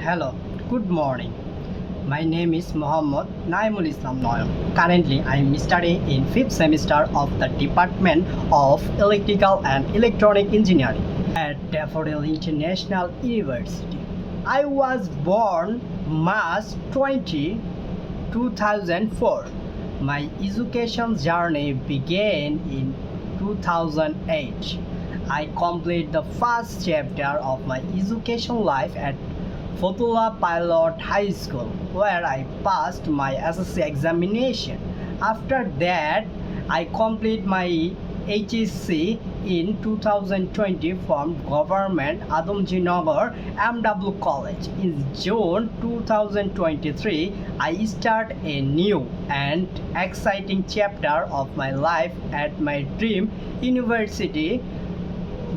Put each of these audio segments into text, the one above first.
Hello, good morning. My name is Mohammad Naimul Islam Noyan. Currently, I am studying in 5th semester of the Department of Electrical and Electronic Engineering at Daffodil International University. I was born March 20, 2004. My education journey began in 2008. I completed the first chapter of my education life at Fotula Pilot High School, where I passed my SSC examination. After that, I completed my HSC in 2020 from Government Adamjinagar MW College. In June 2023, I start a new and exciting chapter of my life at my dream university,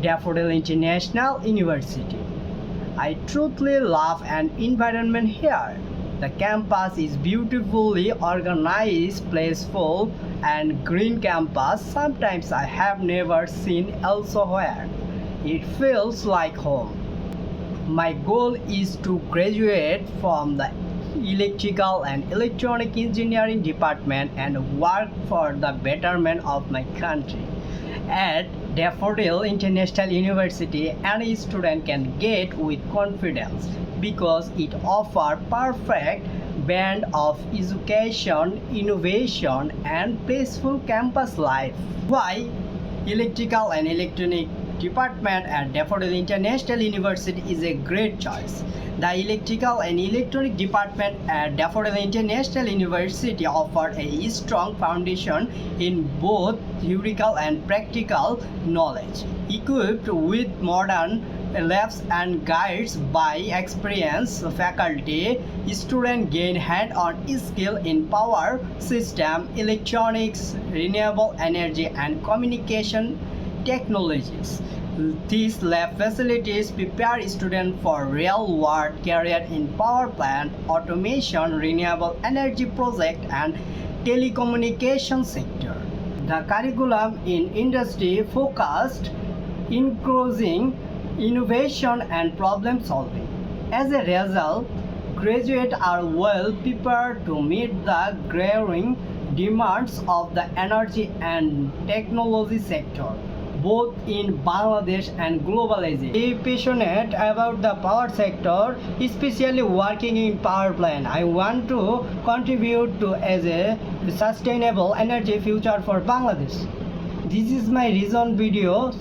Daffodil International University. I truly love an environment here. The campus is beautifully organized, peaceful, and green campus. Sometimes I have never seen elsewhere. It feels like home. My goal is to graduate from the Electrical and Electronic Engineering department and work for the betterment of my country. At Daffodil International University, any student can get with confidence because it offers perfect blend of education, innovation, and peaceful campus life. Why Electrical and Electronic department at Daffodil International University is a great choice. The Electrical and Electronic department at Daffodil International University offers a strong foundation in both theoretical and practical knowledge. Equipped with modern labs and guides by experienced faculty, students gain hands-on skill in power system, electronics, renewable energy, and communication technologies. These lab facilities prepare students for real-world career in power plant, automation, renewable energy project, and telecommunication sector. The curriculum in industry focused, encouraging innovation and problem solving. As a result, graduates are well prepared to meet the growing demands of the energy and technology sector, both in Bangladesh and globalization. I am passionate about the power sector, especially working in power plant. I want to contribute to as a sustainable energy future for Bangladesh. This is my reason video.